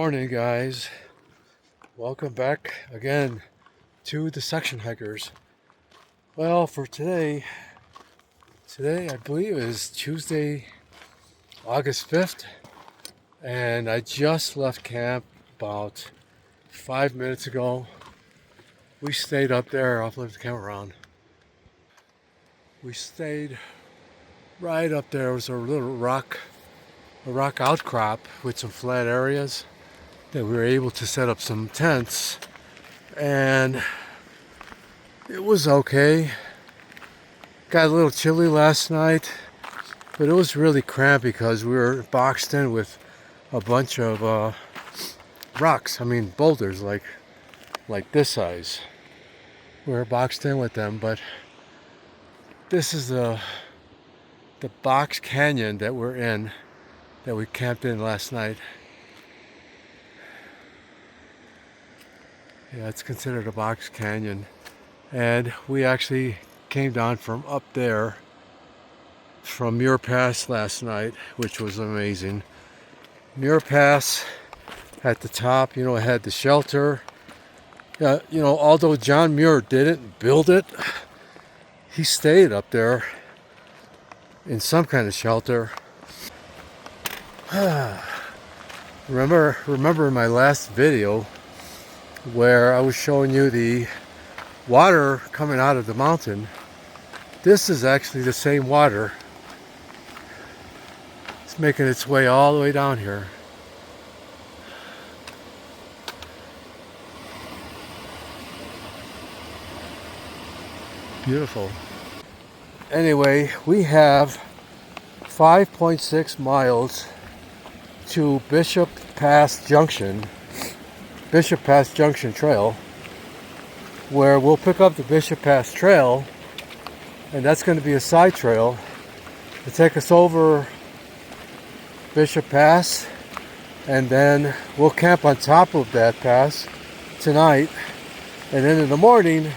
morning, guys. Welcome back again to the Section Hikers. Well, for today I believe is Tuesday, August 5th, and I just left camp about 5 minutes ago. We stayed up there. I'll flip the camera around. We stayed right up there. It was a little rock outcrop with some flat areas that we were able to set up some tents, and it was okay. Got a little chilly last night, but it was really cramped because we were boxed in with a bunch of rocks. I mean boulders like this size. We were boxed in with them, but this is the box canyon that we're in, that we camped in last night. Yeah, it's considered a box canyon. And we actually came down from up there from Muir Pass last night, which was amazing. Muir Pass at the top, it had the shelter. Although John Muir didn't build it, he stayed up there in some kind of shelter. Remember in my last video where I was showing you the water coming out of the mountain? This is actually the same water. It's making its way all the way down here. Beautiful. Anyway, we have 5.6 miles to Bishop Pass Junction Trail, where we'll pick up the Bishop Pass Trail, and that's going to be a side trail to take us over Bishop Pass, and then we'll camp on top of that pass tonight, and then in the morning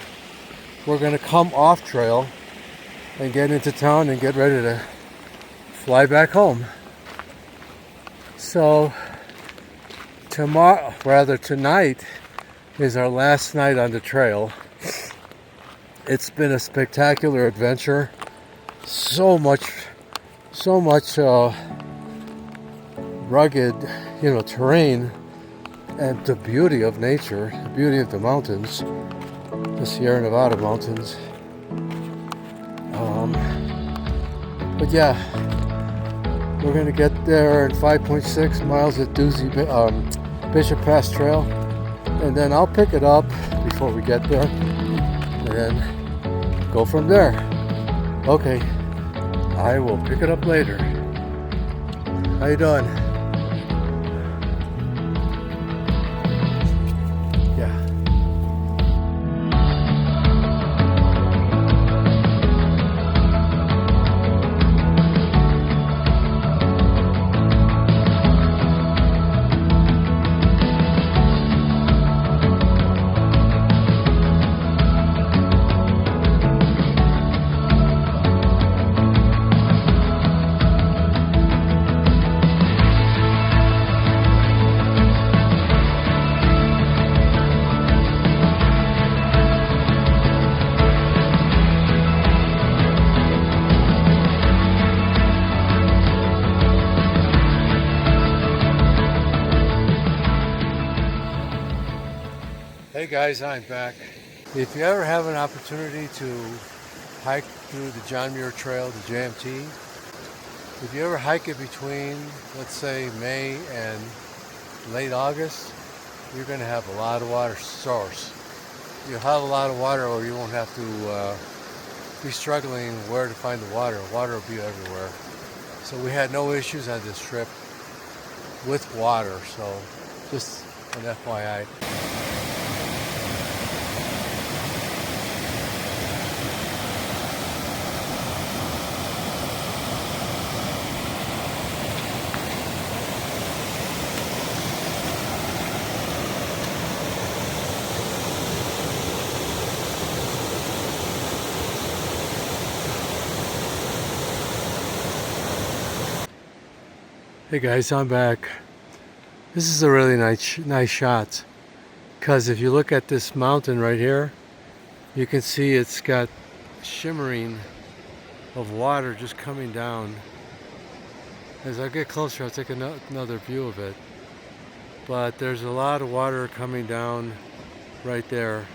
we're going to come off trail and get into town and get ready to fly back home. So tonight is our last night on the trail. It's been a spectacular adventure. So much rugged, terrain, and the beauty of nature, the beauty of the mountains, the Sierra Nevada mountains. But yeah, we're gonna get there in 5.6 miles at Bishop Pass Trail, and then I'll pick it up before we get there, and then go from there. Okay, I will pick it up later. How you doing? Yeah. Hey guys, I'm back. If you ever have an opportunity to hike through the John Muir Trail, the JMT, if you ever hike it between, let's say, May and late August, you're going to have a lot of water source. You'll have a lot of water, or you won't have to be struggling where to find the water. Water will be everywhere. So we had no issues on this trip with water, so just an FYI. Hey guys, I'm back. This is a really nice shot, because if you look at this mountain right here, you can see it's got shimmering of water just coming down. As I get closer, I'll take another view of it. But there's a lot of water coming down right there.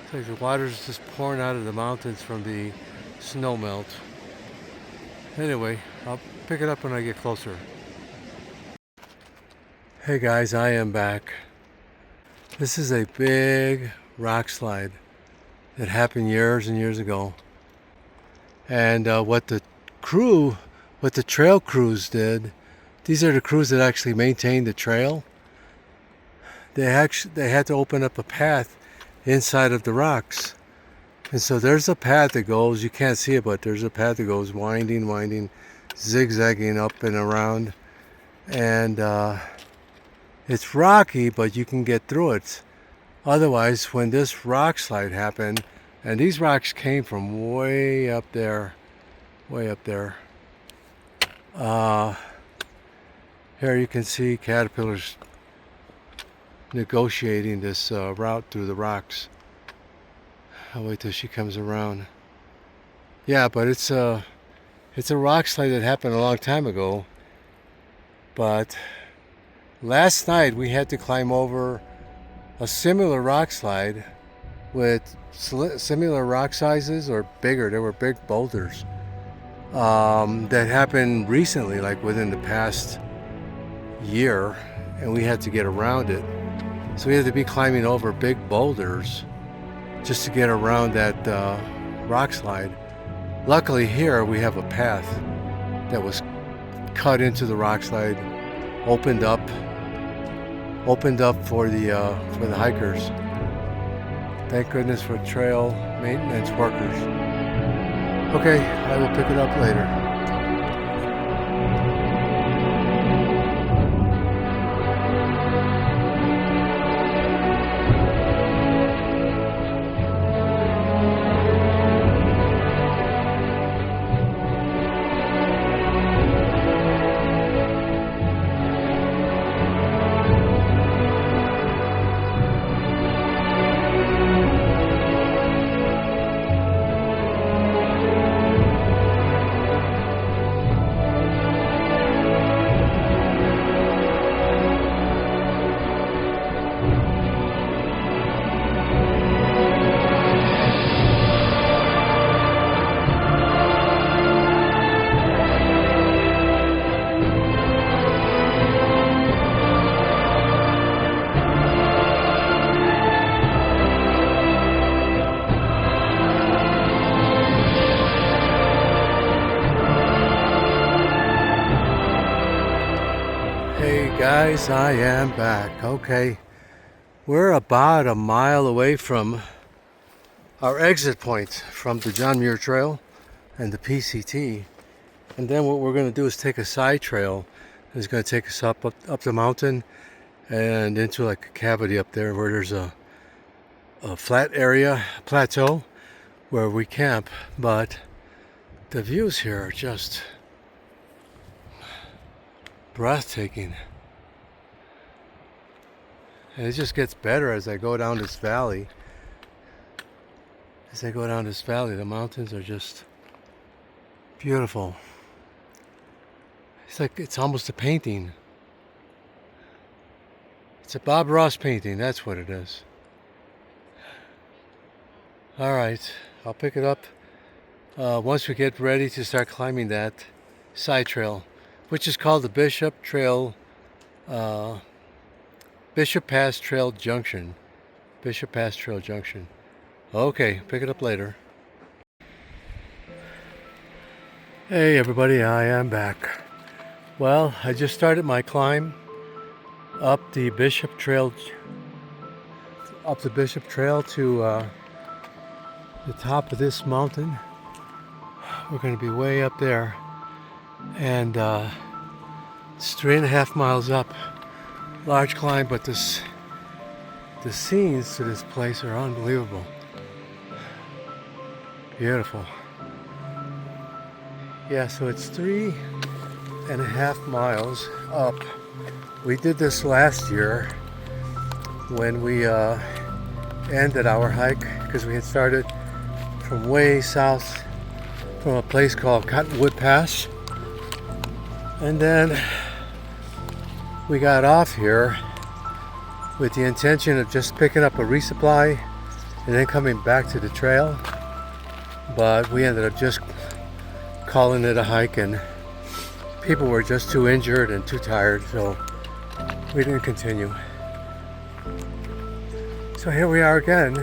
It's like the water's just pouring out of the mountains from the snow melt. Anyway, I'll pick it up when I get closer. Hey guys, I am back. This is a big rock slide that happened years and years ago. And what the trail crews did, these are the crews that actually maintained the trail. They had to open up a path inside of the rocks. And so there's a path that goes, you can't see it, but there's a path that goes winding, zigzagging up and around. And it's rocky, but you can get through it. Otherwise, when this rock slide happened, and these rocks came from way up there. Here you can see caterpillars negotiating this route through the rocks. I'll wait till she comes around. Yeah, but it's a rock slide that happened a long time ago. But last night we had to climb over a similar rock slide with similar rock sizes or bigger. They were big boulders that happened recently, like within the past year, and we had to get around it. So we had to be climbing over big boulders just to get around that rock slide. Luckily here we have a path that was cut into the rock slide, opened up for the hikers. Thank goodness for trail maintenance workers. Okay, I will pick it up later. Guys, I am back. Okay, we're about a mile away from our exit point from the John Muir Trail and the PCT, and then what we're going to do is take a side trail. It's going to take us up the mountain and into like a cavity up there where there's a flat area, plateau, where we camp. But the views here are just breathtaking. And it just gets better as I go down this valley. The mountains are just beautiful. It's almost a painting. It's a Bob Ross painting, that's what it is. Alright, I'll pick it up once we get ready to start climbing that side trail, which is called the Bishop Pass Trail Junction. Okay, pick it up later. Hey everybody, I am back. Well, I just started my climb up the Bishop Trail to the top of this mountain. We're going to be way up there, and it's 3.5 miles up. Large climb, but the scenes to this place are unbelievable. Beautiful. Yeah, so it's 3.5 miles up We did this last year when we ended our hike, because we had started from way south from a place called Cottonwood Pass, and then we got off here with the intention of just picking up a resupply and then coming back to the trail, but we ended up just calling it a hike, and people were just too injured and too tired, so we didn't continue. So here we are again.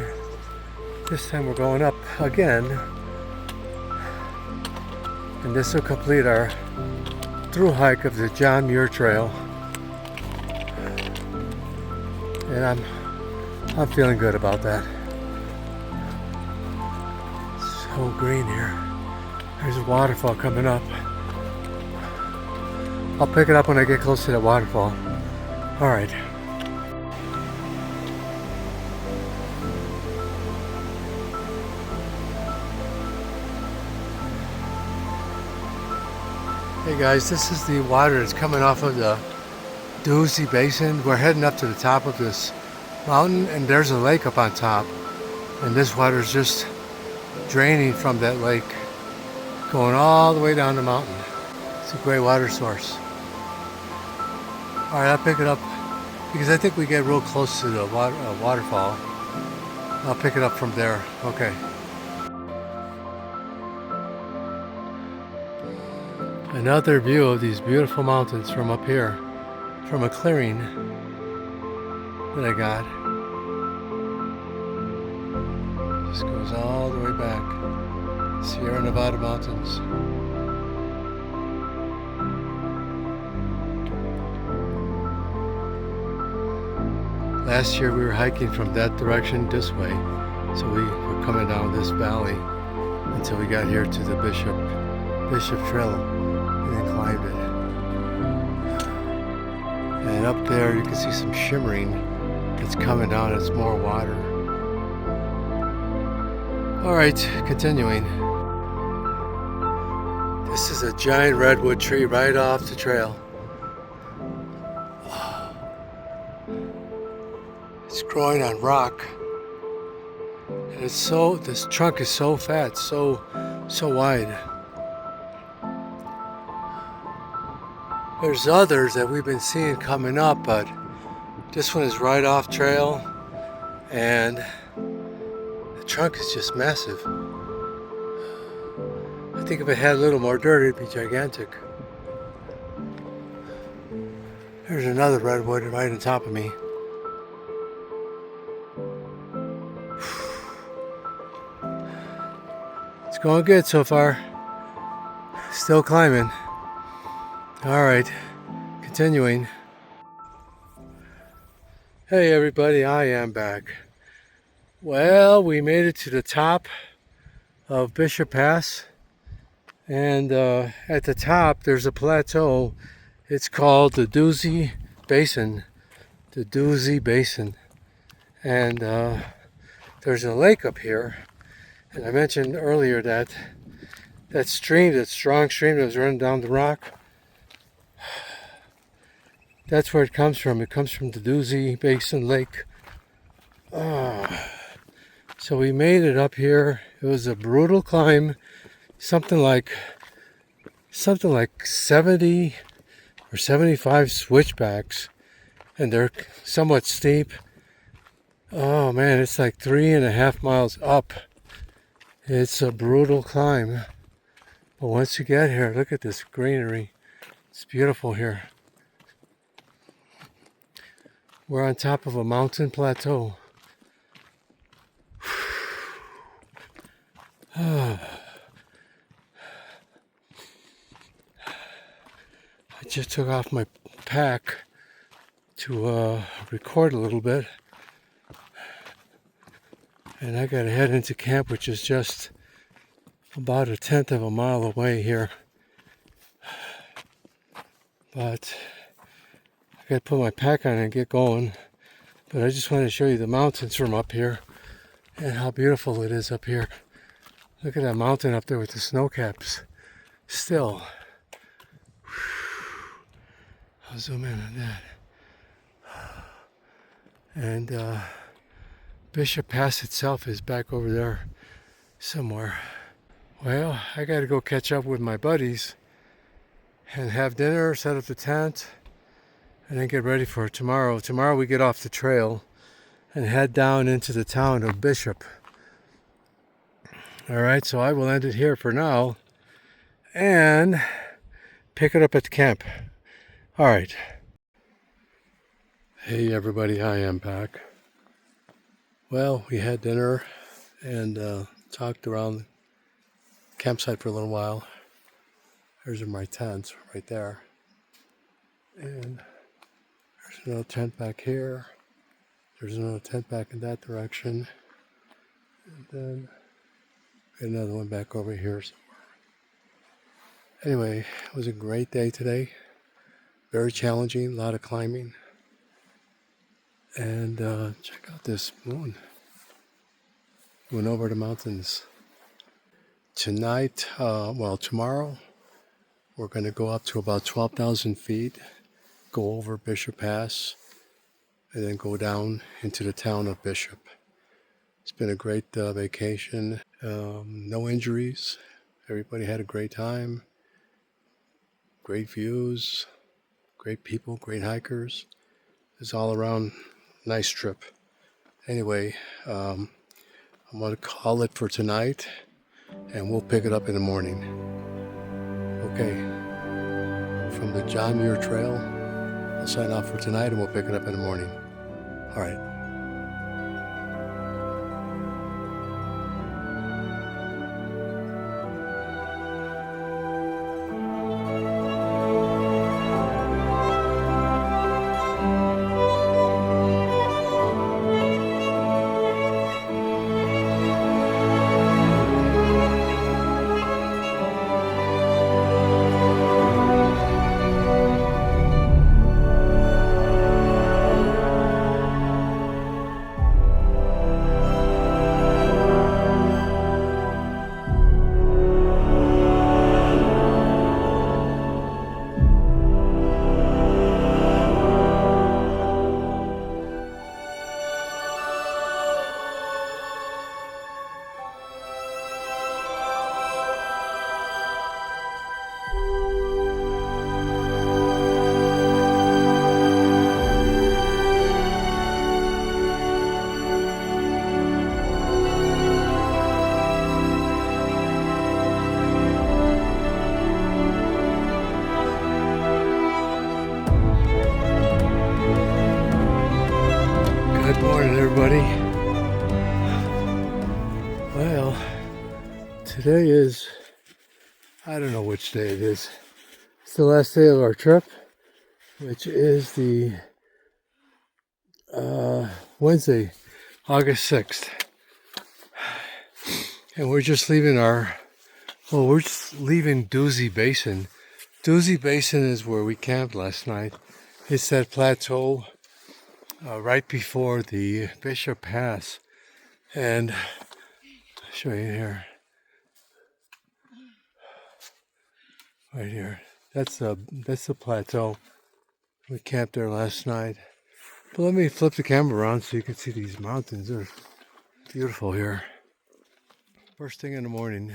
This time we're going up again, and this will complete our through hike of the JMT Trail, and I'm feeling good about that. So green here. There's a waterfall coming up. I'll pick it up when I get close to that waterfall. All right. Hey guys, this is the water that's coming off of the Piute Basin. We're heading up to the top of this mountain, and there's a lake up on top, and this water is just draining from that lake, going all the way down the mountain. It's a great water source. All right, I'll pick it up because I think we get real close to the waterfall. I'll pick it up from there. Okay. Another view of these beautiful mountains from up here, from a clearing that I got. This goes all the way back. Sierra Nevada mountains. Last year we were hiking from that direction this way, so we were coming down this valley until we got here to the Bishop Trail, and then climbed it. And up there you can see some shimmering that's coming down. It's more water. All right, continuing. This is a giant redwood tree right off the trail. It's growing on rock, and this trunk is so fat, so wide. There's others that we've been seeing coming up, but this one is right off trail, and the trunk is just massive. I think if it had a little more dirt, it'd be gigantic. There's another redwood right on top of me. It's going good so far. Still climbing. All right, continuing. Hey everybody, I am back. Well, we made it to the top of Bishop Pass, and at the top there's a plateau. It's called the Piute Basin. The Piute Basin. And there's a lake up here. And I mentioned earlier that stream, that strong stream that was running down the rock, that's where it comes from. It comes from the Piute Basin Lake. So we made it up here. It was a brutal climb, something like 70 or 75 switchbacks, and they're somewhat steep. Oh man, it's like 3.5 miles up. It's a brutal climb. But once you get here, look at this greenery. It's beautiful here. We're on top of a mountain plateau. I just took off my pack to record a little bit. And I gotta head into camp, which is just about 1/10 of a mile away here. But I gotta put my pack on and get going. But I just want to show you the mountains from up here and how beautiful it is up here. Look at that mountain up there with the snow caps still. I'll zoom in on that. And Bishop Pass itself is back over there somewhere. Well, I got to go catch up with my buddies and have dinner, set up the tent, and then get ready for tomorrow. Tomorrow we get off the trail and head down into the town of Bishop. All right, so I will end it here for now and pick it up at the camp. All right. Hey everybody, I am back. Well, we had dinner and talked around the campsite for a little while. There's my tents right there. And there's another tent back here. There's another tent back in that direction. And then another one back over here somewhere. Anyway, it was a great day today. Very challenging, a lot of climbing. And check out this moon. Went over the mountains. Tonight, tomorrow, we're going to go up to about 12,000 feet, go over Bishop Pass, and then go down into the town of Bishop. It's been a great vacation. No injuries. Everybody had a great time. Great views. Great people, great hikers. It's all around nice trip. Anyway, I'm going to call it for tonight, and we'll pick it up in the morning. Okay, from the JMT Trail, I'll sign off for tonight, and we'll pick it up in the morning. All right. Good morning, everybody. Well, today is, I don't know which day it is. It's the last day of our trip, which is the Wednesday, August 6th. And we're just leaving we're just leaving Doozy Basin. Doozy Basin is where we camped last night. It's that plateau right before the Bishop Pass. And I'll show you here. Right here. That's the plateau. We camped there last night. But let me flip the camera around so you can see these mountains. They're beautiful here. First thing in the morning.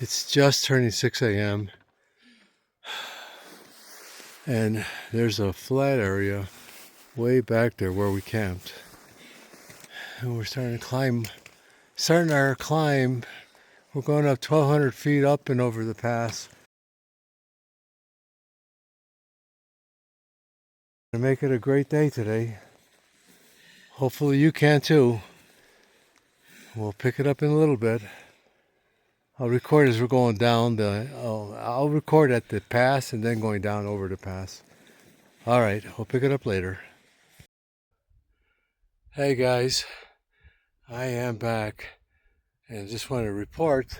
It's just turning 6 a.m. And there's a flat area way back there where we camped. And we're starting our climb. We're going up 1,200 feet up and over the pass. To make it a great day today. Hopefully you can too. We'll pick it up in a little bit. I'll record as we're going down I'll record at the pass and then going down over the pass. All right, we'll pick it up later. Hey guys, I am back and just want to report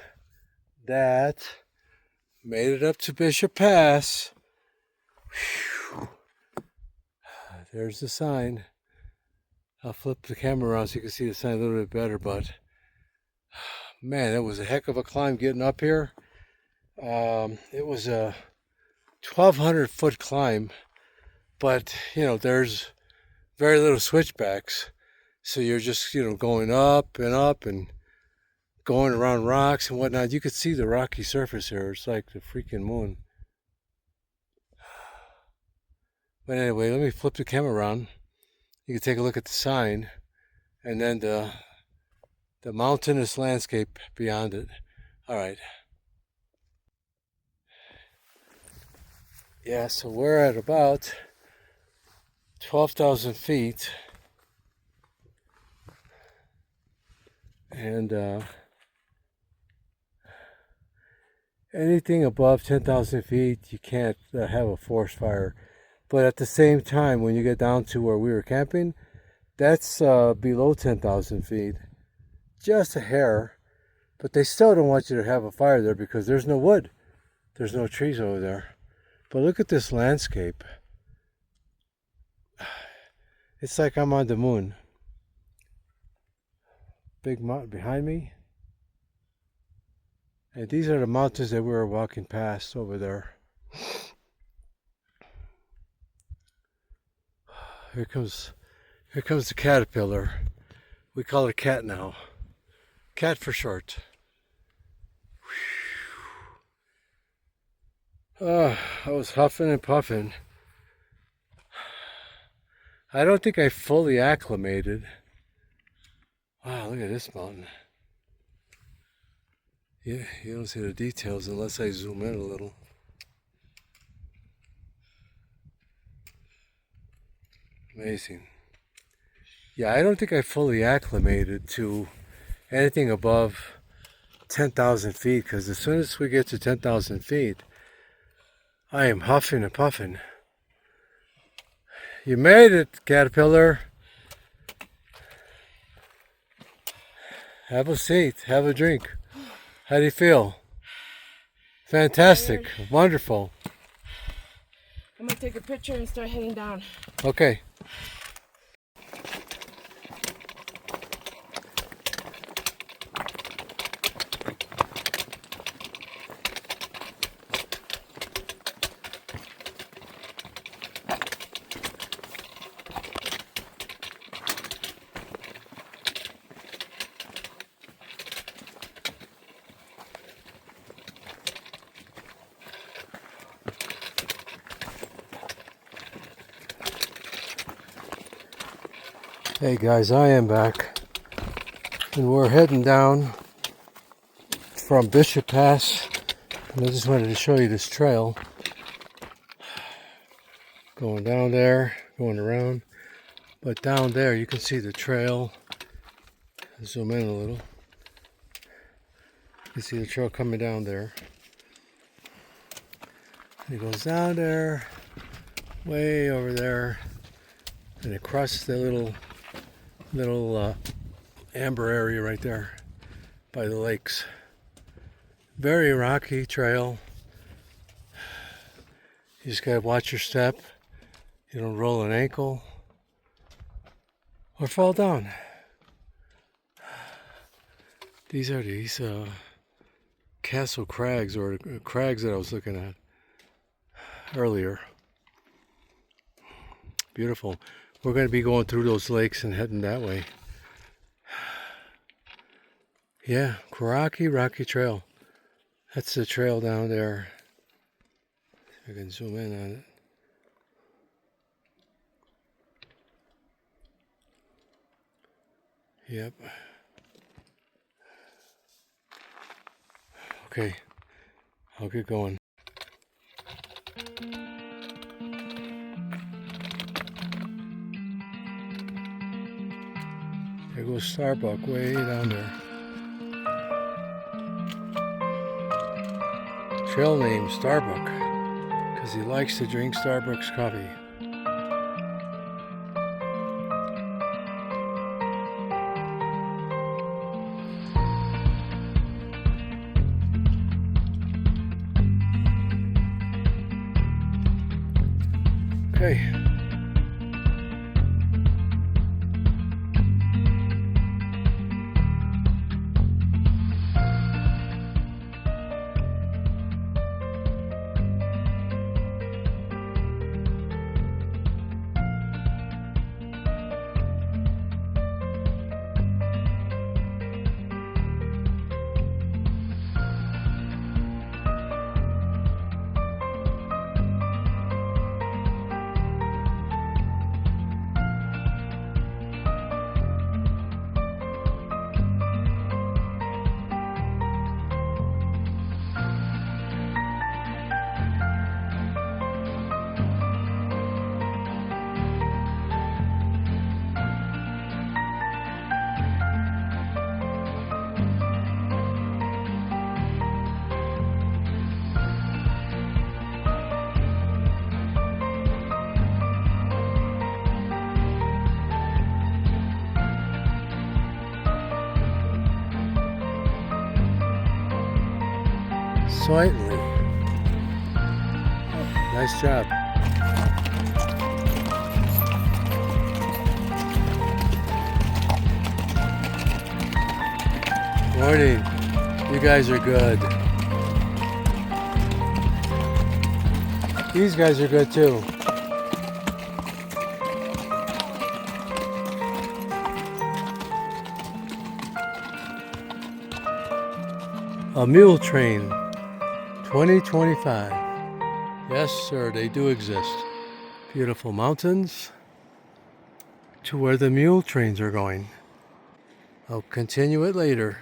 that made it up to Bishop Pass. Whew. There's the sign. I'll flip the camera around so you can see the sign a little bit better, but man, it was a heck of a climb getting up here. It was a 1,200 foot climb, but there's very little switchbacks, so you're just going up and going around rocks and whatnot. You could see the rocky surface here. It's like the freaking moon. But anyway, let me flip the camera around. You can take a look at the sign and then the mountainous landscape beyond it. All right. Yeah, so we're at about 12,000 feet. And anything above 10,000 feet, you can't have a forest fire. But at the same time, when you get down to where we were camping, that's below 10,000 feet. Just a hair. But they still don't want you to have a fire there because there's no wood. There's no trees over there. But look at this landscape. It's like I'm on the moon. Big mountain behind me. And these are the mountains that we were walking past over there. Here comes the caterpillar. We call it cat now. Cat for short. I was huffing and puffing. I don't think I fully acclimated. Wow, look at this mountain. Yeah, you don't see the details unless I zoom in a little. Amazing. Yeah, I don't think I fully acclimated to anything above 10,000 feet, because as soon as we get to 10,000 feet, I am huffing and puffing. You made it, caterpillar. Have a seat, have a drink. How do you feel? Fantastic, wonderful. I'm gonna take a picture and start heading down. Okay. Hey guys, I am back, and we're heading down from Bishop Pass, and I just wanted to show you this trail. Going down there, going around, but down there you can see the trail. Zoom in a little. You can see the trail coming down there. It goes down there, way over there, and it crosses the little amber area right there by the lakes. Very rocky trail. You just gotta watch your step. You don't roll an ankle or fall down. These are castle crags, or crags that I was looking at earlier. Beautiful. We're going to be going through those lakes and heading that way. Yeah, rocky trail. That's the trail down there. I can zoom in on it. Yep. Okay, I'll get going. There goes Starbuck way down there. Trail name Starbuck, because he likes to drink Starbucks coffee. Okay. Slightly. Nice job. Morning. You guys are good. These guys are good too. A mule train, 2025. Yes, sir, they do exist. Beautiful mountains to where the mule trains are going. I'll continue it later.